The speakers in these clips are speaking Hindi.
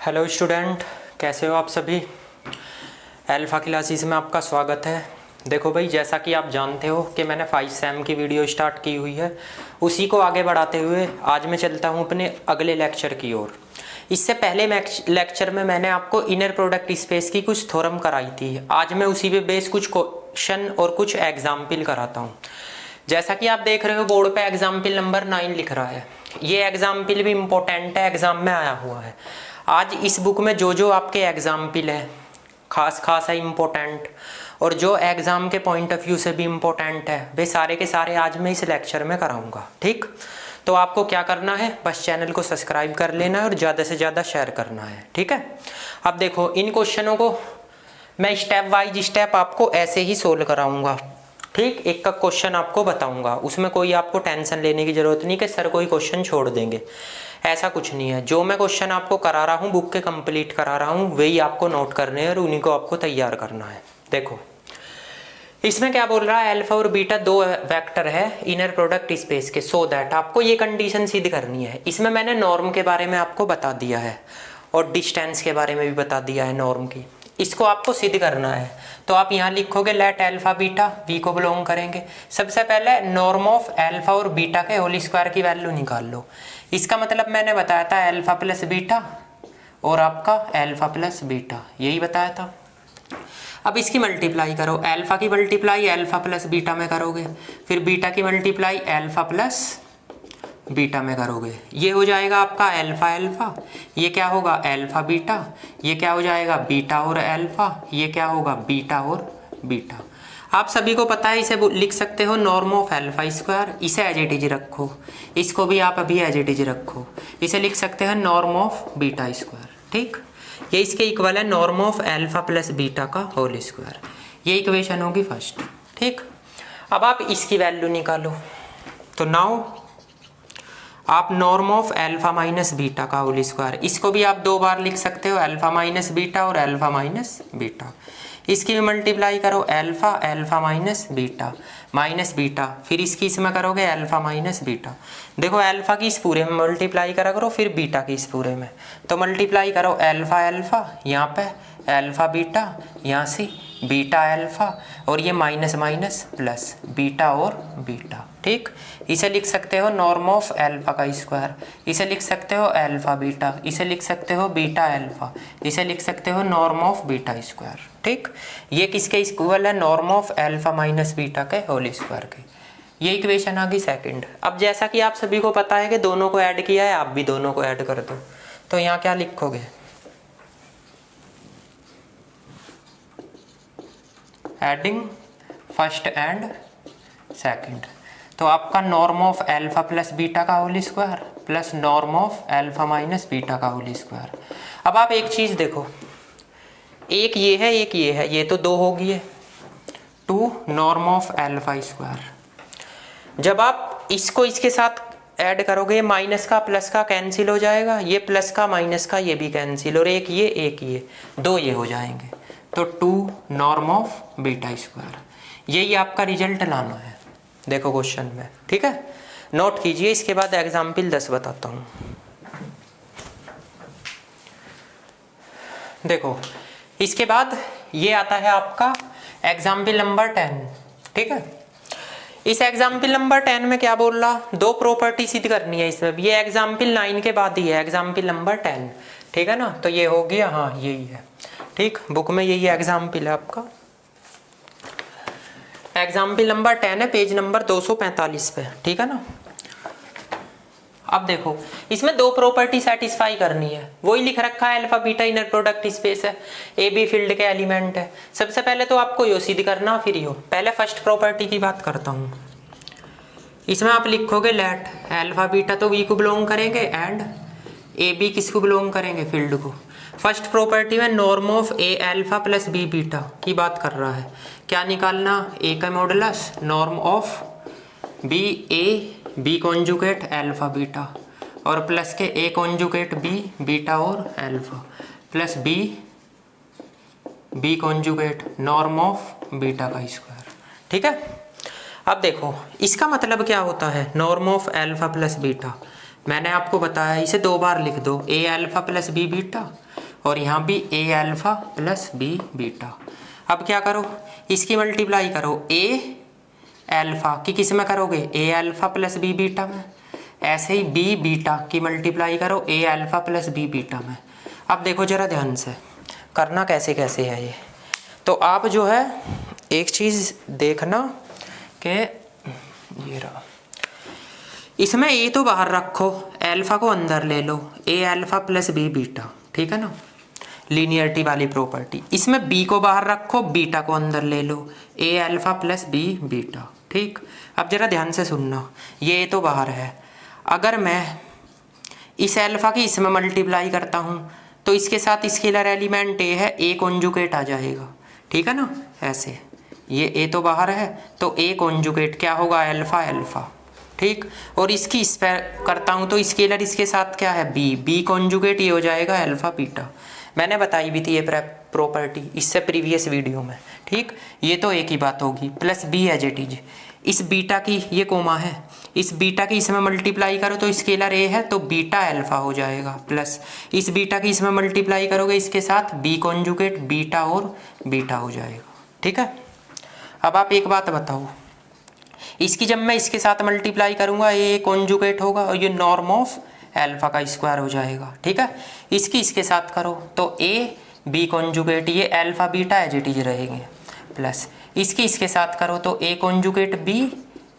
हेलो स्टूडेंट, कैसे हो आप सभी। अल्फ़ा क्लासेस में आपका स्वागत है। देखो भाई, जैसा कि आप जानते हो कि मैंने 5 सेम की वीडियो स्टार्ट की हुई है, उसी को आगे बढ़ाते हुए आज मैं चलता हूँ अपने अगले लेक्चर की ओर। इससे पहले लेक्चर में मैंने आपको इनर प्रोडक्ट स्पेस की कुछ थ्योरम कराई थी। आज मैं उसी पे बेस कुछ क्वेश्चन और कुछ एग्जाम्पल कराता हूँ। जैसा कि आप देख रहे हो बोर्ड पे एग्जाम्पल नंबर 9 लिख रहा है। ये एग्जाम्पल भी इम्पोर्टेंट है, एग्जाम में आया हुआ है। आज इस बुक में जो आपके एग्जाम्पल है खास है इम्पोर्टेंट, और जो एग्ज़ाम के पॉइंट ऑफ व्यू से भी इम्पोर्टेंट है, वे सारे के सारे आज मैं इस लेक्चर में कराऊंगा। ठीक, तो आपको क्या करना है, बस चैनल को सब्सक्राइब कर लेना है और ज़्यादा से ज़्यादा शेयर करना है। ठीक है, अब देखो इन क्वेश्चनों को मैं स्टेप वाइज स्टेप आपको ऐसे ही सोल्व कराऊंगा। ठीक, एक का क्वेश्चन आपको बताऊंगा, उसमें कोई आपको टेंशन लेने की ज़रूरत नहीं कि सर कोई क्वेश्चन छोड़ देंगे, ऐसा कुछ नहीं है। जो मैं क्वेश्चन आपको करा रहा हूँ, बुक के कंप्लीट करा रहा हूँ, वही आपको नोट करने हैं और उन्हीं को आपको तैयार करना है। देखो इसमें क्या बोल रहा है, अल्फा और बीटा दो वेक्टर है इनर प्रोडक्ट स्पेस के, सो दैट आपको ये कंडीशन सिद्ध करनी है। इसमें मैंने नॉर्म के बारे में आपको बता दिया है और डिस्टेंस के बारे में भी बता दिया है नॉर्म की। इसको आपको सिद्ध करना है, तो आप यहाँ लिखोगे लेट अल्फा बीटा वी को बिलोंग करेंगे। सबसे पहले नॉर्म ऑफ अल्फा और बीटा के होल स्क्वायर की वैल्यू निकाल लो। इसका मतलब मैंने बताया था अल्फा प्लस बीटा और आपका अल्फा प्लस बीटा, यही बताया था। अब इसकी मल्टीप्लाई करो, अल्फा की मल्टीप्लाई अल्फा प्लस बीटा में करोगे, फिर बीटा की मल्टीप्लाई अल्फा प्लस बीटा में करोगे, ये हो जाएगा आपका अल्फा अल्फा, ये क्या होगा अल्फा बीटा, ये क्या हो जाएगा बीटा और अल्फा, ये क्या होगा बीटा और बीटा। आप सभी को पता है, इसे लिख सकते हो नॉर्म ऑफ अल्फा स्क्वायर, इसे एज इट इज रखो, इसको भी आप अभी एज इट इज रखो, इसे लिख सकते हैं नॉर्म ऑफ बीटा स्क्वायर। ठीक, ये इसके इक्वल है norm of alpha plus beta का होल स्क्वायर, ये इक्वेशन होगी फर्स्ट। ठीक, अब आप इसकी वैल्यू निकालो, तो नाउ आप norm of alpha minus beta का होल स्क्वायर, इसको भी आप दो बार लिख सकते हो, अल्फा माइनस बीटा और अल्फा माइनस बीटा। इसकी भी मल्टीप्लाई करो, अल्फा अल्फा माइनस बीटा, फिर इसकी इसमें करोगे अल्फा माइनस बीटा। देखो अल्फा की इस पूरे में मल्टीप्लाई करा करो, फिर बीटा की इस पूरे में, तो मल्टीप्लाई करो अल्फा अल्फा, यहाँ पे अल्फा बीटा, यहाँ से बीटा अल्फा, और ये माइनस माइनस प्लस बीटा और बीटा। ठीक, इसे लिख सकते हो नॉर्म ऑफ अल्फा का स्क्वायर, इसे लिख सकते हो अल्फा बीटा, इसे लिख सकते हो बीटा अल्फा, इसे लिख सकते हो नॉर्म ऑफ बीटा स्क्वायर। ठीक, ये किसके इक्वल है, norm of alpha minus beta के होल स्क्वायर के। ये इक्वेशन आ गई सेकंड। अब जैसा कि आप सभी को पता है कि दोनों को ऐड किया है, आप भी दोनों को ऐड कर दो, तो यहाँ क्या लिखोगे, एडिंग फर्स्ट एंड सेकंड, तो आपका norm of alpha plus beta का whole square plus norm of alpha minus beta का होल स्क्वायर। अब आप एक चीज देखो, एक ये है एक ये है, ये तो दो होगी है, two norm of alpha square. जब आप इसको इसके साथ ऐड करोगे, माइनस का प्लस का कैंसिल हो जाएगा, ये प्लस का माइनस का ये भी कैंसिल, और एक ये दो ये हो जाएंगे, तो two norm of beta square. यही आपका रिजल्ट लाना है, देखो क्वेश्चन में। ठीक है, नोट कीजिए, इसके बाद एग्जाम्पल 10 बताता हूँ। देखो इसके बाद ये आता है आपका एग्जाम्पल नंबर 10। ठीक है, इस एग्जाम्पल नंबर 10 में क्या बोल रहा, दो प्रॉपर्टी सिद्ध करनी है इसमें। ये एग्जाम्पल 9 के बाद ही है एग्जाम्पल नंबर 10। ठीक है ना, तो ये हो गया, हाँ यही है। ठीक, बुक में यही एग्जाम्पल है आपका, एग्जाम्पल नंबर 10 है, पेज नंबर 245 पे। ठीक है ना, अब देखो इसमें दो प्रॉपर्टी सेटिस्फाई करनी है, वही लिख रखा है alpha beta inner product space है, ए बी फील्ड के एलिमेंट है। सबसे पहले तो आपको यो सिद्ध करना, फिर यो। पहले फर्स्ट प्रॉपर्टी की बात करता हूँ, इसमें आप लिखोगे लेट अल्फा बीटा तो वी को बिलोंग करेंगे एंड ए बी किसको बिलोंग करेंगे, फील्ड को। फर्स्ट प्रॉपर्टी में norm of A alpha plus B beta की बात कर रहा है, क्या निकालना, ए का modulus norm of B A B conjugate alpha beta, और प्लस के ए कॉन्जुगेट बी बीटा और alpha, plus B B conjugate norm of beta का स्क्वायर। ठीक है, अब देखो इसका मतलब क्या होता है, norm of alpha plus beta. मैंने आपको बताया इसे दो बार लिख दो, ए अल्फा प्लस बी बीटा और यहाँ भी ए अल्फ़ा प्लस बी बीटा। अब क्या करो, इसकी मल्टीप्लाई करो ए अल्फ़ा की किस में करोगे, ए अल्फ़ा प्लस बी बीटा में। ऐसे ही बी बीटा की मल्टीप्लाई करो ए अल्फ़ा प्लस बी बीटा में। अब देखो ज़रा ध्यान से करना कैसे कैसे है ये। तो आप जो है एक चीज़ देखना कि ये रहा, इसमें ए तो बाहर रखो, अल्फ़ा को अंदर ले लो, ए अल्फ़ा प्लस बी बीटा, ठीक है ना, लीनियरिटी वाली प्रॉपर्टी। इसमें बी को बाहर रखो, बीटा को अंदर ले लो, ए अल्फ़ा प्लस बी बीटा, ठीक। अब ज़रा ध्यान से सुनना, ये तो बाहर है, अगर मैं इस अल्फ़ा की इसमें मल्टीप्लाई करता हूँ तो इसके साथ स्केलर एलिमेंट ए है, ए कॉन्जुगेट आ जाएगा, ठीक है ना, ऐसे। ये ए तो बाहर है तो ए कॉन्जुगेट क्या होगा, अल्फ़ा अल्फ़ा, ठीक। और इसकी इस पर करता हूँ तो स्केलर इसके साथ क्या है, बी, बी कॉन्जुगेट ये हो जाएगा अल्फ़ा बीटा। मैंने बताई भी थी ये प्रॉपर्टी इससे प्रीवियस वीडियो में, ठीक। ये तो एक ही बात होगी, plus B as it is, इस बीटा की ये कोमा है, इस बीटा की इसमें मल्टीप्लाई करो तो स्केलर ए है तो बीटा अल्फ़ा हो जाएगा, प्लस इस बीटा की इसमें मल्टीप्लाई करोगे इसके साथ बी कॉन्जुगेट बीटा और बीटा हो जाएगा, ठीक है। अब आप एक बात बताओ, इसकी जब मैं इसके साथ मल्टीप्लाई करूंगा ए कॉन्जुगेट होगा और ये नॉर्म ऑफ अल्फ़ा का स्क्वायर हो जाएगा, ठीक है। इसकी इसके साथ करो तो ए बी कॉन्जुगेट ये alpha beta as it is रहेंगे, प्लस इसकी इसके साथ करो तो A conjugate B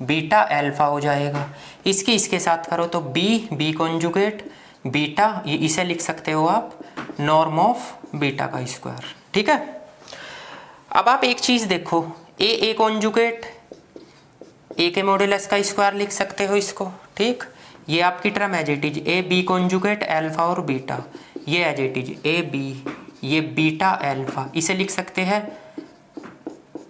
beta alpha हो जाएगा। इसकी इसके साथ करो तो बी बी कॉन्जुगेट बीटा, ये इसे लिख सकते हो आप नॉर्म ऑफ बीटा का स्क्वायर, ठीक है। अब आप एक चीज़ देखो, ए कॉन्जुगेट ए के मॉड्यूलस का स्क्वायर लिख सकते हो इसको, ठीक। ये आपकी term as it is A B conjugate alpha और बीटा, ये as it is A B ये बीटा अल्फ़ा, इसे लिख सकते हैं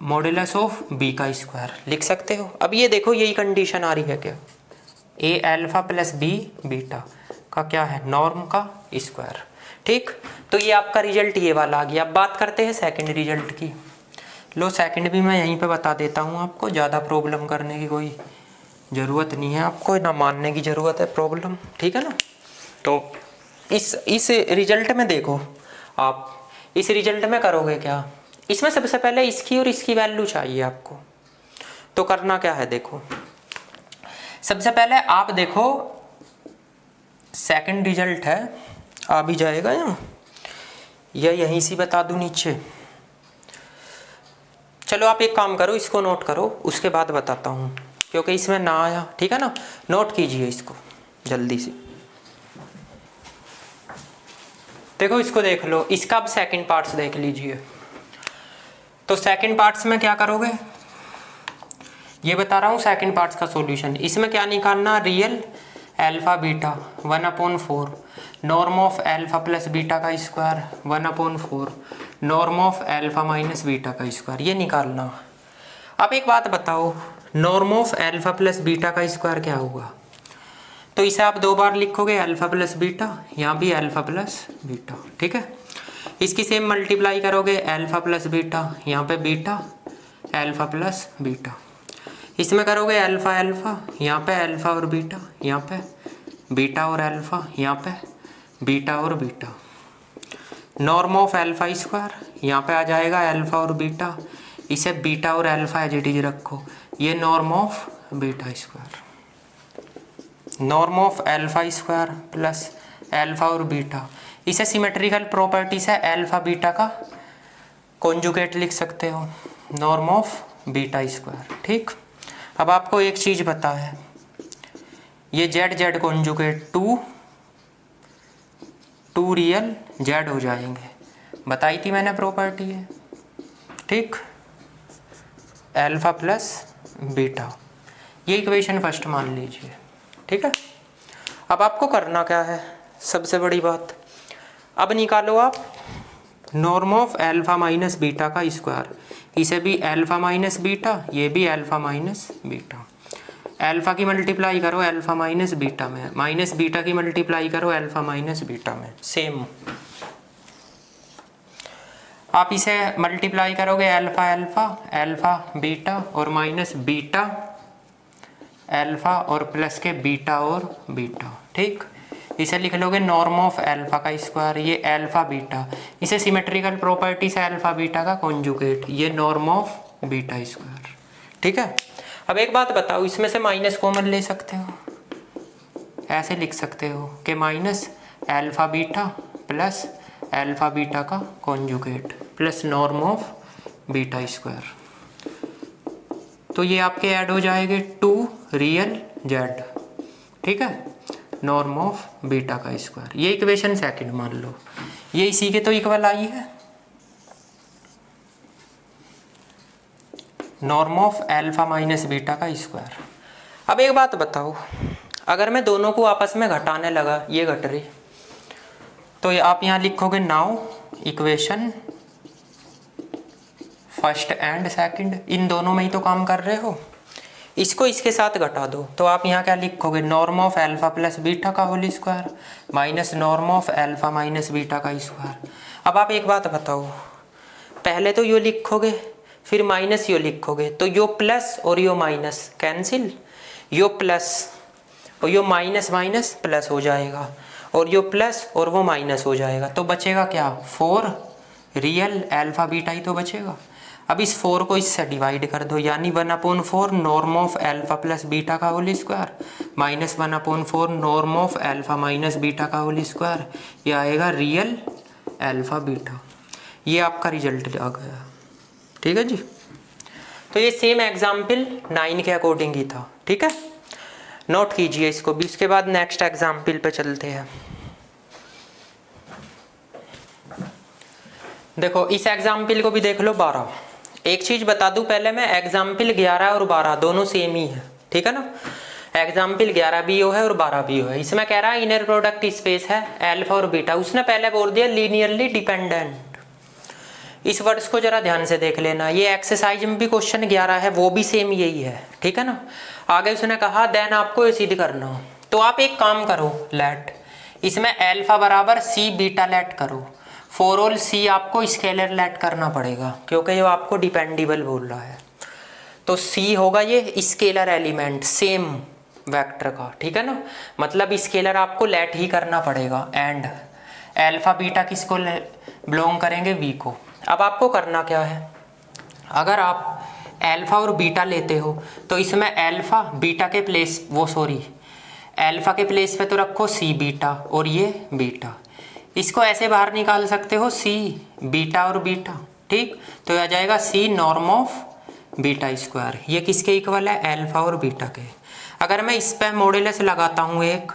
मॉड्यूलस ऑफ बी का स्क्वायर लिख सकते हो। अब ये देखो यही कंडीशन आ रही है क्या, ए अल्फ़ा प्लस बी बीटा का क्या है, नॉर्म का स्क्वायर, ठीक। तो ये आपका रिजल्ट ये वाला आ गया। अब बात करते हैं सेकंड रिजल्ट की। लो सेकंड भी मैं यहीं पे बता देता हूँ आपको, ज़्यादा प्रॉब्लम करने की कोई ज़रूरत नहीं है आपको, ना मानने की ज़रूरत है प्रॉब्लम, ठीक है ना। तो इस रिजल्ट में देखो, आप इस रिजल्ट में करोगे क्या, इसमें सबसे पहले इसकी और इसकी वैल्यू चाहिए आपको। तो करना क्या है, देखो सबसे पहले आप देखो सेकंड रिजल्ट है, आ भी जाएगा यहाँ, या यहीं से बता दूँ नीचे। चलो आप एक काम करो, इसको नोट करो, उसके बाद बताता हूँ, क्योंकि इसमें ना आया, ठीक है ना। नोट कीजिए इसको जल्दी से, देखो इसको देख लो, इसका अब सेकंड पार्ट्स देख लीजिए। तो सेकंड पार्ट्स में क्या करोगे, ये बता रहा हूँ सेकंड पार्ट्स का सॉल्यूशन। इसमें क्या निकालना, real alpha beta 1/4, norm of alpha plus beta का square 1/4, norm of alpha minus beta का स्क्वायर, ये निकालना। अब एक बात बताओ, norm of alpha plus beta का स्क्वायर क्या होगा, तो इसे आप दो बार लिखोगे अल्फ़ा प्लस बीटा, यहाँ भी अल्फ़ा प्लस बीटा, ठीक है। इसकी सेम मल्टीप्लाई करोगे अल्फ़ा प्लस बीटा, यहाँ पे बीटा अल्फ़ा प्लस बीटा, इसमें करोगे अल्फ़ा अल्फ़ा, यहाँ पे अल्फ़ा और बीटा, यहाँ पे बीटा और अल्फ़ा, यहाँ पे बीटा और beta, norm of alpha square, यहाँ पे आ जाएगा अल्फ़ा और बीटा, इसे बीटा और अल्फ़ा एज इट इज रखो, ये norm of beta square, norm of alpha square plus alpha और बीटा, इसे सिमेट्रिकल प्रॉपर्टी से अल्फ़ा बीटा का कॉन्जुगेट लिख सकते हो, नॉर्म ऑफ बीटा स्क्वायर, ठीक। अब आपको एक चीज़ पता है, ये Z Z conjugate two real Z हो जाएंगे, बताई थी मैंने प्रॉपर्टी है, ठीक। अल्फ़ा प्लस बीटा, ये इक्वेशन फर्स्ट मान लीजिए, ठीक है। अब आपको करना क्या है, सबसे बड़ी बात, अब निकालो आप norm of alpha minus beta का स्क्वायर, इसे भी अल्फ़ा माइनस बीटा, ये भी अल्फ़ा माइनस बीटा, अल्फ़ा की मल्टीप्लाई करो अल्फ़ा माइनस बीटा में, माइनस बीटा की मल्टीप्लाई करो अल्फ़ा माइनस बीटा में, सेम। आप इसे मल्टीप्लाई करोगे अल्फ़ा अल्फ़ा अल्फ़ा बीटा और माइनस बीटा अल्फ़ा और प्लस के बीटा और बीटा, ठीक। इसे लिख लोगे नॉर्म ऑफ अल्फा का स्क्वायर, ये अल्फा बीटा, इसे सिमेट्रिकल प्रॉपर्टी से अल्फा बीटा का कॉन्जुगेट, ये नॉर्म ऑफ बीटा स्क्वायर। ठीक है। अब एक बात बताओ, इसमें से माइनस कॉमन ले सकते हो, ऐसे लिख सकते हो कि minus alpha beta plus alpha beta का conjugate plus norm of beta square. तो ये आपके ऐड हो जाएंगे टू रियल जेड। ठीक है, नॉर्म ऑफ बीटा का स्क्वायर, ये इक्वेशन सेकंड मान लो, ये इसी के तो इक्वल आई है, norm of alpha minus beta का स्क्वायर। अब एक बात बताओ, अगर मैं दोनों को आपस में घटाने लगा, ये घट रही, तो ये आप यहाँ लिखोगे now equation first and second, इन दोनों में ही तो काम कर रहे हो, इसको इसके साथ घटा दो, तो आप यहाँ क्या लिखोगे, norm of alpha plus beta का whole square minus norm of alpha minus beta का स्क्वायर। अब आप एक बात बताओ, पहले तो यो लिखोगे फिर माइनस यो लिखोगे, तो यो प्लस और यो माइनस कैंसिल, यो प्लस और यो माइनस माइनस प्लस हो जाएगा, और यो प्लस और वो माइनस हो जाएगा, तो बचेगा क्या, 4 रियल अल्फा बीटा ही तो बचेगा। अब इस 4 को इससे डिवाइड कर दो, यानी 1/4 norm of alpha plus beta का whole square minus 1/4 norm of alpha minus beta का होल स्क्वायर, ये आएगा रियल अल्फा बीटा। ये आपका रिजल्ट आ गया। ठीक है जी। तो ये सेम एग्जाम्पल 9 के अकॉर्डिंग ही था। ठीक है, नोट कीजिए इसको भी। इसके बाद नेक्स्ट एग्जाम्पल पे चलते हैं। देखो इस एग्जाम्पल को भी देख लो 12। एक चीज बता दूं पहले मैं, एग्जाम्पल 11 और 12 दोनों सेम ही है। ठीक है ना, एग्जाम्पल 11 भी है और 12 भी है। इसमें कह रहा है इनर प्रोडक्ट स्पेस है अल्फा और बीटा, उसने पहले बोल दिया लीनियरली डिपेंडेंट। इस वर्ड्स को जरा ध्यान से देख लेना, ये एक्सरसाइज में भी क्वेश्चन 11 है, वो भी सेम यही है। ठीक है ना, आगे उसने कहा देन आपको ये सिद्ध करना हो, तो आप एक काम करो, लेट इसमें अल्फा बराबर सी बीटा लेट करो, फॉर ऑल सी आपको स्केलर लेट करना पड़ेगा क्योंकि ये आपको डिपेंडेबल बोल रहा है। तो सी होगा ये स्केलर एलिमेंट सेम वेक्टर का। ठीक है ना, मतलब स्केलर आपको लेट ही करना पड़ेगा। एंड अल्फा बीटा किसको बिलोंग करेंगे, वी को। अब आपको करना क्या है, अगर आप अल्फा और बीटा लेते हो तो इसमें अल्फा बीटा के प्लेस अल्फा के प्लेस पे तो रखो सी बीटा और ये बीटा, इसको ऐसे बाहर निकाल सकते हो सी बीटा और बीटा। ठीक, तो आ जाएगा सी नॉर्म ऑफ बीटा स्क्वायर, ये किसके इक्वल है, अल्फा और बीटा के। अगर मैं इस पे मॉड्यूलस लगाता हूँ एक,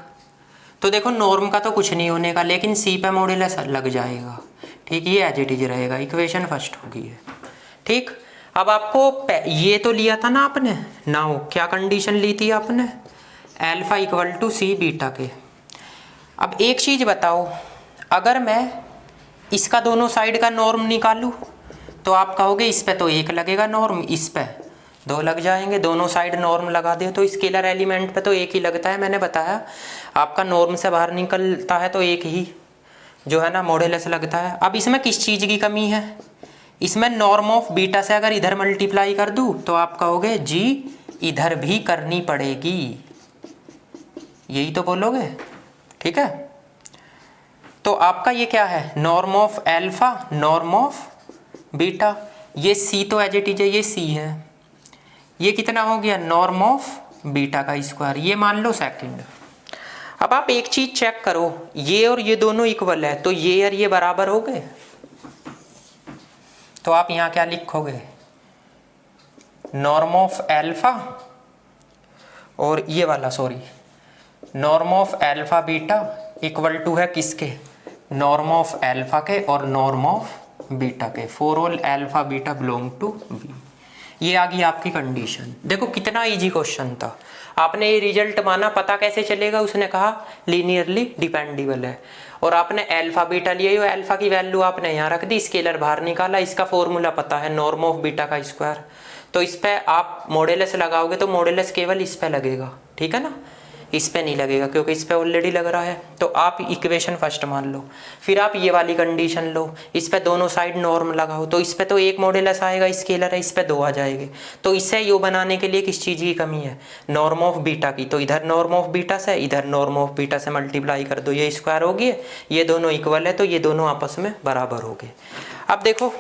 तो देखो नॉर्म का तो कुछ नहीं होने का, लेकिन सी पे मॉड्यूलस लग जाएगा। ठीक, ये एज इट इज रहेगा, इक्वेशन फर्स्ट होगी है। ठीक, अब आपको ये तो लिया था ना आपने, नाउ क्या कंडीशन ली थी आपने, alpha equal to C beta के। अब एक चीज बताओ, अगर मैं इसका दोनों साइड का नॉर्म निकालूं तो आप कहोगे इस पे तो 1 लगेगा नॉर्म, इस पे 2 लग जाएंगे, दोनों साइड नॉर्म लगा दे तो स्केलर एलिमेंट पे तो 1 ही लगता है। मैंने बताया आपका नॉर्म से बाहर निकलता है तो 1 ही जो है ना मॉड्यूलस लगता है। अब इसमें किस चीज़ की कमी है, इसमें नॉर्म ऑफ बीटा से अगर इधर मल्टीप्लाई कर दूं तो आप कहोगे जी इधर भी करनी पड़ेगी, यही तो बोलोगे। ठीक है, तो आपका ये क्या है, norm of alpha norm of beta, ये सी तो एज इट इज है, ये सी है, ये कितना हो गया नॉर्म ऑफ बीटा का स्क्वायर, ये मान लो सेकंड। अब आप एक चीज चेक करो, ये और ये दोनों इक्वल है तो ये और ये बराबर हो गए, तो आप यहां क्या लिखोगे, नॉर्म ऑफ अल्फा और ये वाला norm of alpha beta equal to है किसके, नॉर्म ऑफ अल्फा के और नॉर्म ऑफ बीटा के, for all alpha beta belong to V. ये आ गई आपकी कंडीशन। देखो कितना इजी क्वेश्चन था, आपने ये रिजल्ट माना, पता कैसे चलेगा, उसने कहा लीनियरली डिपेंडेबल है, और आपने अल्फा बीटा लिया, ये अल्फा की वैल्यू आपने यहाँ रख दी, स्केलर बाहर निकाला, इसका फॉर्मूला पता है नॉर्म ऑफ बीटा का स्क्वायर, तो इस पे आप मॉड्यूलस लगाओगे तो मॉड्यूलस केवल इस पे लगेगा। ठीक है ना, इस पे नहीं लगेगा क्योंकि इस पे ऑलरेडी लग रहा है। तो आप इक्वेशन फर्स्ट मान लो, फिर आप ये वाली कंडीशन लो, इस पे दोनों साइड नॉर्म लगाओ। तो इस पे तो एक मॉड्यूलस आएगा, स्केलर है, इस पे 2 आ जाएंगे। तो इससे यू बनाने के लिए किस चीज़ की कमी है? नॉर्म ऑफ बीटा की। तो इधर नॉर्म ऑफ बीटा से इधर नॉर्म ऑफ बीटा से मल्टीप्लाई कर दो, ये स्क्वायर हो गया, ये दोनों इक्वल है तो ये दोनों आपस में बराबर हो गए। अब देखो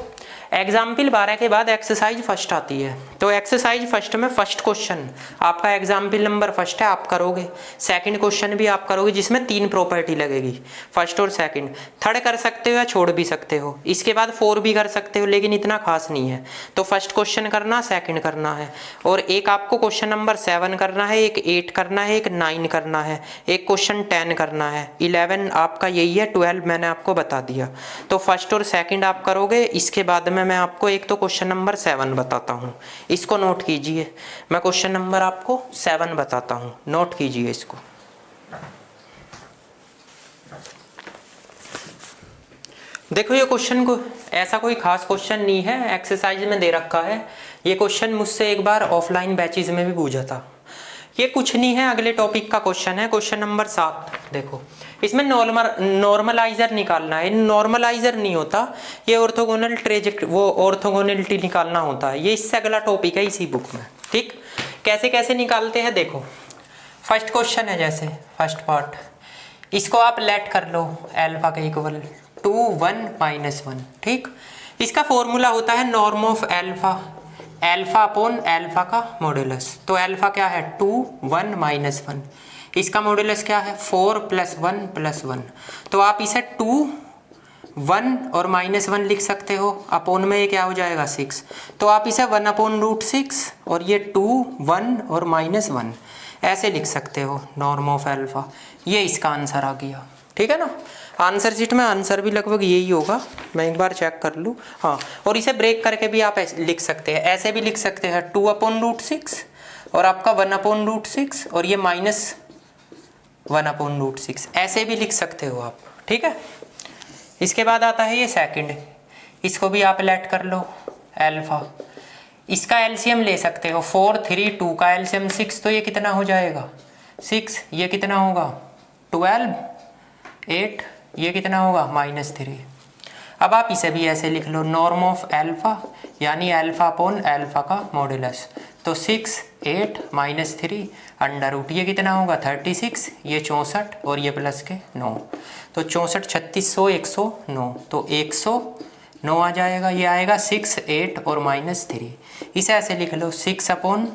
एग्जाम्पल 12 के बाद एक्सरसाइज फर्स्ट आती है। तो एक्सरसाइज फर्स्ट में फर्स्ट क्वेश्चन आपका एग्जाम्पल नंबर फर्स्ट है, आप करोगे। सेकंड क्वेश्चन भी आप करोगे जिसमें 3 प्रॉपर्टी लगेगी, फर्स्ट और सेकंड। थर्ड कर सकते हो या छोड़ भी सकते हो, इसके बाद 4 भी कर सकते हो, लेकिन इतना खास नहीं है। तो फर्स्ट क्वेश्चन करना, सेकंड करना है, और एक आपको क्वेश्चन नंबर 7 करना है, एक 8 करना है, एक 9 करना है, एक क्वेश्चन 10 करना है, 11 आपका यही है, 12 मैंने आपको बता दिया। तो फर्स्ट और सेकंड आप करोगे। इसके बाद में मैं आपको एक तो क्वेश्चन नंबर 7 बताता हूँ, इसको नोट कीजिए। मैं क्वेश्चन नंबर आपको 7 बताता हूँ, नोट कीजिए इसको। देखो ये क्वेश्चन को ऐसा कोई खास क्वेश्चन नहीं है, एक्सरसाइज में दे रखा है। ये क्वेश्चन मुझसे एक बार ऑफलाइन बैचेस में भी पूछा था। ये कुछ नहीं है, अगले टॉपिक का क्वेश्चन है, क्वेश्चन नंबर 7। देखो इसमें नॉर्मलाइजर निकालना है। नॉर्मलाइजर नहीं होता, ये ऑर्थोगोनल वो ऑर्थोगोनलिटी निकालना होता है। ये इससे अगला टॉपिक है इसी बुक में। ठीक, कैसे कैसे निकालते हैं देखो। फर्स्ट क्वेश्चन है, जैसे फर्स्ट पार्ट, इसको आप लेट कर लो एल्फा के इक्वल 2 1 -1। ठीक, इसका फॉर्मूला होता है norm of alpha, alpha upon alpha का मॉड्यूलस। तो एल्फा क्या है 2 1 -1, इसका मॉड्यूलस क्या है 4 + 1 + 1। तो आप इसे 2 1 और -1 लिख सकते हो, अपॉन में ये क्या हो जाएगा 6। तो आप इसे 1/√6 और ये 2 1 और -1 ऐसे लिख सकते हो, नॉर्म ऑफ एल्फा। ये इसका आंसर आ गया। ठीक है ना, आंसर शीट में आंसर भी लगभग यही होगा, मैं एक बार चेक कर लूँ। हाँ, और इसे ब्रेक करके भी आप ऐसे लिख सकते हैं, ऐसे भी लिख सकते हैं 2/√6 और आपका 1/√6 और ये -1/√6, ऐसे भी लिख सकते हो आप। ठीक है, इसके बाद आता है ये सेकंड, इसको भी आप लेट कर लो एल्फा। इसका एलसीएम ले सकते हो, 4 3 2 का एलसीएम 6, तो ये कितना हो जाएगा 6, ये कितना होगा 12 8, ये कितना होगा -3। अब आप इसे भी ऐसे लिख लो, नॉर्म ऑफ एल्फा यानी एल्फा अपॉन एल्फा का मॉड्यूलस। तो 6 8 -3 √, ये कितना होगा 36, ये 64 और ये प्लस के 9। तो 64 3600 109, तो 109 आ जाएगा। ये आएगा 6 8 और -3, इसे ऐसे लिख लो 6 अपॉन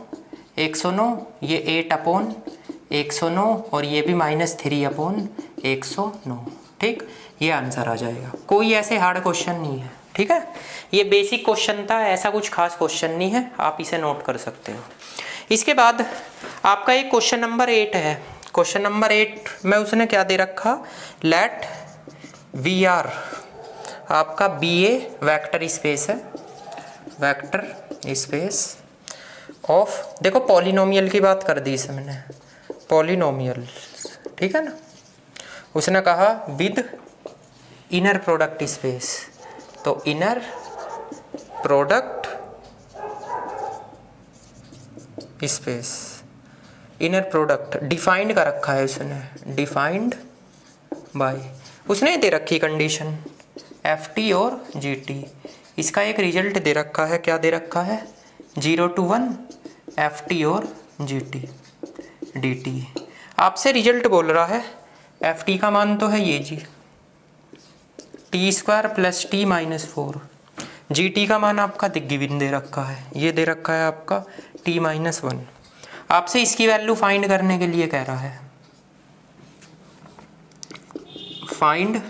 109, ये 8 अपॉन 109 और ये भी -3 अपॉन 109। ठीक, ये आंसर आ जाएगा। कोई ऐसे हार्ड क्वेश्चन नहीं है। ठीक है, ये बेसिक क्वेश्चन था, ऐसा कुछ खास क्वेश्चन नहीं है, आप इसे नोट कर सकते हो। इसके बाद आपका एक क्वेश्चन नंबर 8 है। क्वेश्चन नंबर 8 में उसने क्या दे रखा, लेट वी आर आपका BA वेक्टर स्पेस है, वेक्टर स्पेस ऑफ, देखो पॉलिनोमियल की बात कर दी इसमें, पॉलिनोमियल। ठीक है ना, उसने कहा विद इनर प्रोडक्ट स्पेस, तो inner product space, inner product defined कर रखा है उसने, डिफाइंड बाय, उसने दे रखी कंडीशन FT और GT। इसका एक रिजल्ट दे रखा है, क्या दे रखा है 0 to 1 FT और GT DT। आपसे रिजल्ट बोल रहा है FT का मान तो है ये जी T² + T - 4, GT का मान आपका गिवन दे रखा है, ये दे रखा है आपका T - 1। आपसे इसकी वैल्यू फाइंड करने के लिए कह रहा है, फाइंड,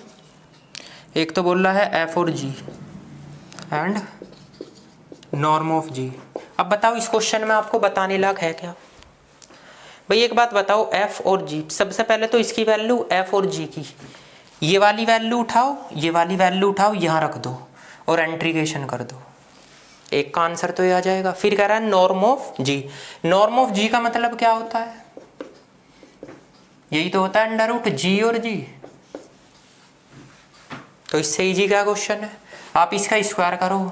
एक तो बोल रहा है F और G and norm of G। अब बताओ इस क्वेश्चन में आपको बताने लायक है क्या भाई? एक बात बताओ, F और G, सबसे पहले तो इसकी वैल्यू F और G की ये वाली वैल्यू उठाओ, ये वाली वैल्यू उठाओ, यहाँ रख दो और इंटीग्रेशन कर दो, एक का आंसर तो ये आ जाएगा। फिर कह रहा है norm of G। Norm of G का मतलब क्या होता है? यही तो होता है √G और G। तो इससे इजी क्या क्वेश्चन है, आप इसका स्क्वायर करो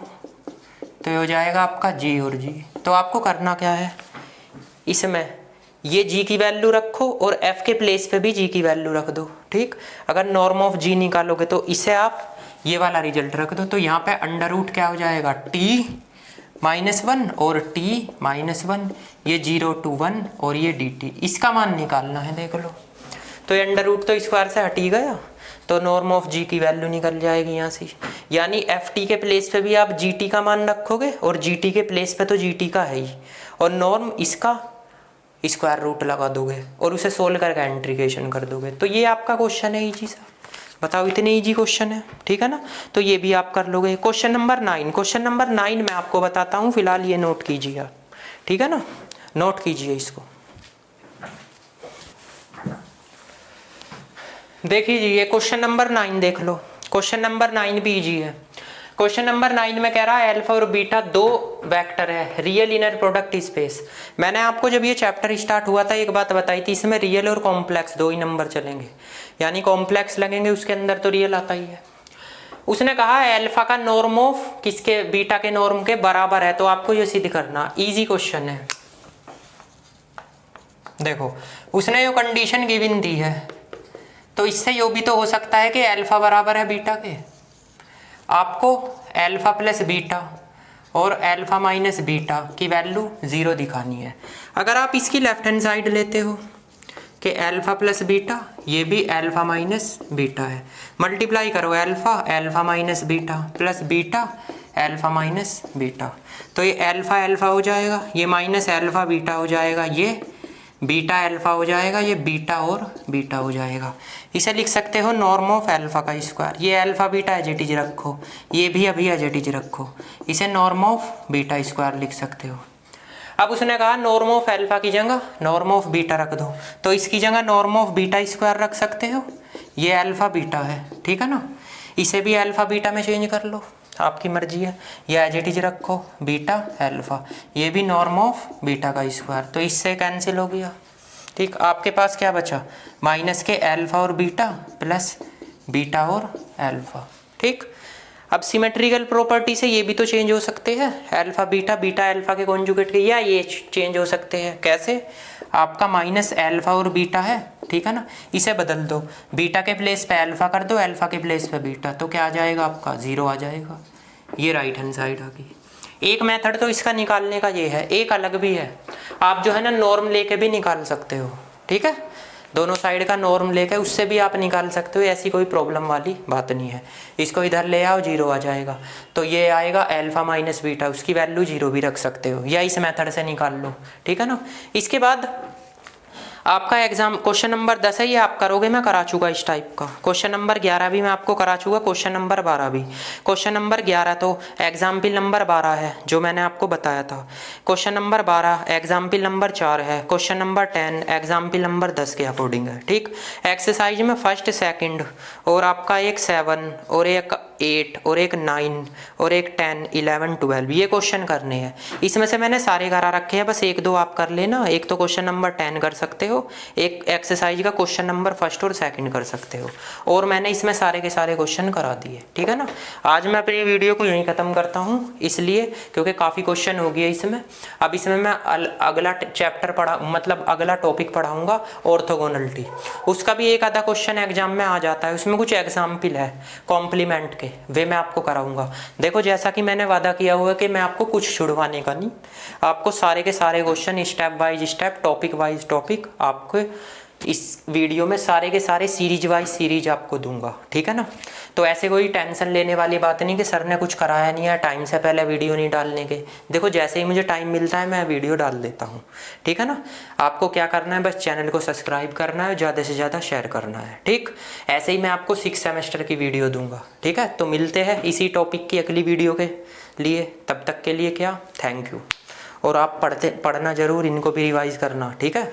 तो ये हो जाएगा आपका G और G। तो आपको करना क्या है, इसमें ये जी की वैल्यू रखो और एफ के प्लेस पे भी जी की वैल्यू रख दो, ठीक। अगर नॉर्म ऑफ जी निकालोगे तो इसे आप ये वाला रिजल्ट रख दो, तो यहाँ पे अंडर रूट क्या हो जाएगा, टी -1 और टी -1, ये 0 to 1 और ये डी टी, इसका मान निकालना है, देख लो। तो ये अंडर रूट तो स्क्वायर से हट ही गया, तो नॉर्म ऑफ जी की वैल्यू निकल जाएगी यहाँ से। यानी एफ टी के प्लेस पे भी आप जी टी का मान रखोगे और जी टी के प्लेस पे तो जी टी का है ही, और नॉर्म इसका स्क्वायर रूट लगा दोगे और उसे सोल्व करके इंटीग्रेशन कर दोगे। तो ये आपका क्वेश्चन है इजी सा, बताओ इतने इजी क्वेश्चन है, ठीक है ना। तो ये भी आप कर लोगे। क्वेश्चन नंबर 9, क्वेश्चन नंबर 9 मैं आपको बताता हूँ, फिलहाल ये नोट कीजिए आप, ठीक है ना, नोट कीजिए इसको। देखिए ये क्वेश्चन नंबर 9 देख लो। क्वेश्चन नंबर 9 भी इजी है। क्वेश्चन नंबर 9 में कह रहा है अल्फा और बीटा दो वेक्टर है, रियल इनर प्रोडक्ट स्पेस। मैंने आपको जब ये चैप्टर स्टार्ट हुआ था एक बात बताई थी, इसमें रियल और कॉम्प्लेक्स दो ही नंबर चलेंगे, यानी कॉम्प्लेक्स लगेंगे उसके अंदर तो रियल आता ही है। उसने कहा है अल्फा का नॉर्म ऑफ किसके, बीटा के नॉर्म के बराबर है, तो आपको ये सिद्ध करना, इजी क्वेश्चन है। देखो उसने जो कंडीशन गिवन दी है, तो इससे यो भी तो हो सकता है कि अल्फा बराबर है बीटा के। आपको अल्फा प्लस बीटा और अल्फा माइनस बीटा की वैल्यू 0 दिखानी है। अगर आप इसकी लेफ्ट हैंड साइड लेते हो कि अल्फा प्लस बीटा, ये भी अल्फा माइनस बीटा है, मल्टीप्लाई करो alpha minus beta plus beta alpha minus beta, तो ये अल्फा अल्फा हो जाएगा, ये माइनस अल्फा बीटा हो जाएगा, ये बीटा अल्फा हो जाएगा, ये बीटा और बीटा हो जाएगा। इसे लिख सकते हो नॉर्म ऑफ अल्फा का स्क्वायर। ये alpha beta as it is रखो, ये भी अभी एज इट इज रखो, इसे नॉर्म ऑफ बीटा स्क्वायर लिख सकते हो। अब उसने कहा नॉर्म ऑफ अल्फा की जगह नॉर्म ऑफ बीटा रख दो, तो इसकी जगह नॉर्म ऑफ बीटा स्क्वायर रख सकते हो। ये अल्फा बीटा है, ठीक है ना, इसे भी अल्फा बीटा में चेंज कर लो, आपकी मर्जी है। ये एज इट इज रखो बीटा अल्फा, ये भी नॉर्म ऑफ बीटा का स्क्वायर, तो इससे कैंसिल हो गया, ठीक। आपके पास क्या बचा, माइनस के अल्फा और बीटा प्लस बीटा और अल्फा, ठीक। अब सिमेट्रिकल प्रॉपर्टी से ये भी तो चेंज हो सकते हैं, अल्फा बीटा बीटा अल्फा के कॉन्जुगेट के, या ये चेंज हो सकते हैं। कैसे, आपका माइनस अल्फा और बीटा है, ठीक है ना, इसे बदल दो, बीटा के प्लेस पे अल्फा कर दो, अल्फा के प्लेस पे बीटा, तो क्या आ जाएगा आपका 0 आ जाएगा। ये राइट हैंड साइड आ गई। एक मेथड तो इसका निकालने का ये है, एक अलग भी है, आप जो है ना नॉर्म लेके भी निकाल सकते हो, ठीक है, दोनों साइड का नॉर्म लेके उससे भी आप निकाल सकते हो, ऐसी कोई प्रॉब्लम वाली बात नहीं है। इसको इधर ले आओ 0 आ जाएगा, तो ये आएगा अल्फा माइनस बीटा, उसकी वैल्यू 0 भी रख सकते हो, या इस मेथड से निकाल लो, ठीक है ना। इसके बाद आपका एग्जाम क्वेश्चन नंबर 10 है, ये आप करोगे, मैं करा चुका इस टाइप का। क्वेश्चन नंबर 11 भी मैं आपको करा चुका, क्वेश्चन नंबर 12 भी। क्वेश्चन नंबर 11 तो एग्जाम्पल नंबर 12 है जो मैंने आपको बताया था। क्वेश्चन नंबर 12 एग्जाम्पल नंबर 4 है। क्वेश्चन नंबर 10 एग्जाम्पल नंबर 10 के अकॉर्डिंग है, ठीक। एक्सरसाइज में फर्स्ट सेकंड और आपका एक 7 और एक 8 और एक 9 और एक 10 11 12 ये क्वेश्चन करने हैं। इसमें से मैंने सारे करा रखे हैं, बस एक दो आप कर लेना। एक तो क्वेश्चन नंबर 10 कर सकते हो, एक एक्सरसाइज का क्वेश्चन नंबर फर्स्ट और सेकंड कर सकते हो, और मैंने इसमें सारे के सारे क्वेश्चन करा दिए, ठीक है ना। आज मैं अपनी वीडियो को यहीं ख़त्म करता हूँ, इसलिए क्योंकि काफ़ी क्वेश्चन हो गया इसमें। अब इसमें मैं अगला चैप्टर पढ़ा, मतलब अगला टॉपिक पढ़ाऊँगा ऑर्थोगोनलिटी। उसका भी एक आधा क्वेश्चन एग्जाम में आ जाता है, उसमें कुछ एग्जाम्पल है कॉम्प्लीमेंट के, वे मैं आपको कराऊंगा। देखो जैसा कि मैंने वादा किया हुआ है कि मैं आपको कुछ छुड़वाने का नहीं, आपको सारे के सारे question step wise step, topic wise topic आपको इस वीडियो में सारे के सारे सीरीज वाइज सीरीज आपको दूंगा, ठीक है ना। तो ऐसे कोई टेंशन लेने वाली बात नहीं कि सर ने कुछ कराया नहीं है, टाइम से पहले वीडियो नहीं डालने के। देखो जैसे ही मुझे टाइम मिलता है मैं वीडियो डाल देता हूँ, ठीक है ना। आपको क्या करना है, बस चैनल को सब्सक्राइब करना है, ज़्यादा से ज़्यादा शेयर करना है, ठीक। ऐसे ही मैं आपको 6 सेमेस्टर की वीडियो दूंगा, ठीक है। तो मिलते हैं इसी टॉपिक की अगली वीडियो के लिए, तब तक के लिए क्या, थैंक यू। और आप पढ़ना ज़रूर, इनको भी रिवाइज करना, ठीक है।